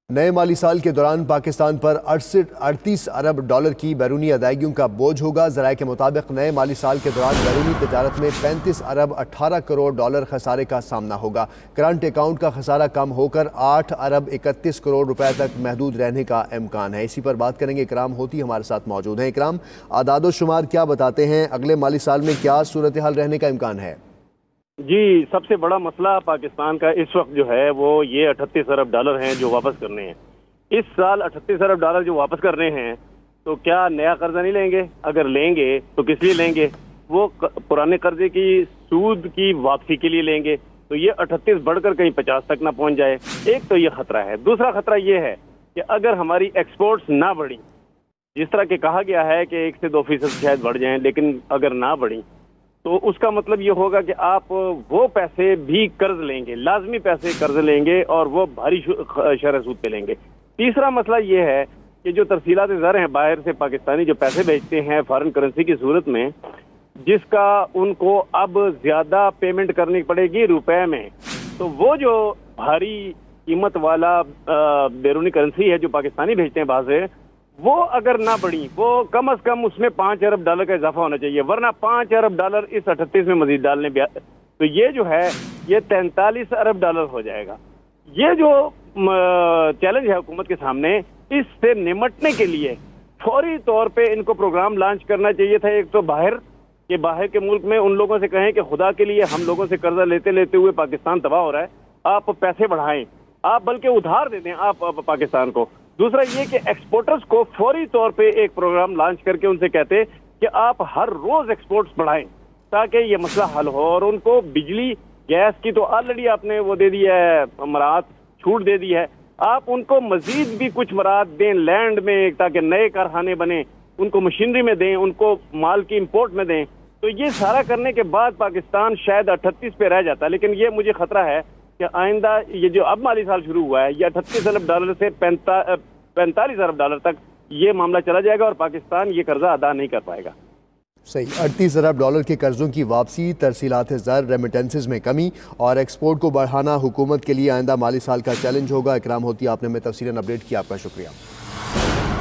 نئے مالی سال کے دوران پاکستان پر 38 ارب ڈالر کی بیرونی ادائیگیوں کا بوجھ ہوگا۔ ذرائع کے مطابق نئے مالی سال کے دوران بیرونی تجارت میں 35 ارب 18 کروڑ ڈالر خسارے کا سامنا ہوگا۔ کرنٹ اکاؤنٹ کا خسارہ کم ہو کر 8 ارب 31 کروڑ روپے تک محدود رہنے کا امکان ہے۔ اسی پر بات کریں گے، اکرام ہوتی ہمارے ساتھ موجود ہیں۔ اکرام، اعداد و شمار کیا بتاتے ہیں؟ اگلے مالی سال میں کیا صورتحال رہنے کا امکان ہے؟ جی، سب سے بڑا مسئلہ پاکستان کا اس وقت جو ہے وہ یہ 38 ارب ڈالر ہیں جو واپس کرنے ہیں۔ اس سال 38 ارب ڈالر جو واپس کرنے ہیں تو کیا نیا قرضہ نہیں لیں گے؟ اگر لیں گے تو کس لیے لیں گے؟ وہ پرانے قرضے کی سود کی واپسی کے لیے لیں گے، تو یہ 38 بڑھ کر کہیں 50 تک نہ پہنچ جائے۔ ایک تو یہ خطرہ ہے۔ دوسرا خطرہ یہ ہے کہ اگر ہماری ایکسپورٹس نہ بڑھیں، جس طرح کہ کہا گیا ہے کہ 1 سے 2% شاید بڑھ جائیں، لیکن اگر نہ بڑھیں تو اس کا مطلب یہ ہوگا کہ آپ وہ پیسے بھی قرض لیں گے، لازمی پیسے قرض لیں گے اور وہ بھاری شرح سود پہ لیں گے۔ تیسرا مسئلہ یہ ہے کہ جو ترسیلات زر ہیں، باہر سے پاکستانی جو پیسے بھیجتے ہیں فارن کرنسی کی صورت میں، جس کا ان کو اب زیادہ پیمنٹ کرنی پڑے گی روپے میں، تو وہ جو بھاری قیمت والا بیرونی کرنسی ہے جو پاکستانی بھیجتے ہیں باہر سے، وہ اگر نہ بڑھی، وہ کم از کم اس میں 5 ارب ڈالر کا اضافہ ہونا چاہیے، ورنہ 5 ارب ڈالر اس 38 میں مزید ڈالنے تو یہ جو ہے یہ 43 ارب ڈالر ہو جائے گا۔ یہ جو چیلنج ہے حکومت کے سامنے، اس سے نمٹنے کے لیے فوری طور پہ ان کو پروگرام لانچ کرنا چاہیے تھا۔ ایک تو باہر کے ملک میں ان لوگوں سے کہیں کہ خدا کے لیے ہم لوگوں سے قرضہ لیتے لیتے ہوئے پاکستان تباہ ہو رہا ہے، آپ پیسے بڑھائیں، آپ بلکہ ادھار دے دیں آپ پاکستان کو۔ دوسرا یہ کہ ایکسپورٹرز کو فوری طور پہ ایک پروگرام لانچ کر کے ان سے کہتے کہ آپ ہر روز ایکسپورٹس بڑھائیں تاکہ یہ مسئلہ حل ہو، اور ان کو بجلی گیس کی تو آلریڈی آپ نے وہ دے دی ہے مراعات، چھوٹ دے دی ہے، آپ ان کو مزید بھی کچھ مراعات دیں لینڈ میں تاکہ نئے کارخانے بنیں، ان کو مشینری میں دیں، ان کو مال کی امپورٹ میں دیں۔ تو یہ سارا کرنے کے بعد پاکستان شاید 38 پہ رہ جاتا، لیکن یہ مجھے خطرہ ہے کہ آئندہ یہ جو اب مالی سال شروع ہوا ہے یہ 38 ارب ڈالر سے 45 ارب ڈالر تک یہ معاملہ چلا جائے گا اور پاکستان یہ قرضہ ادا نہیں کر پائے گا۔ صحیح، 38 ارب ڈالر کے قرضوں کی واپسی، ترسیلات زر، ریمیٹنسز میں کمی اور ایکسپورٹ کو بڑھانا حکومت کے لیے آئندہ مالی سال کا چیلنج ہوگا۔ اکرام ہوتی آپ نے ہمیں تفصیلاً اپڈیٹ کیا، آپ کا شکریہ۔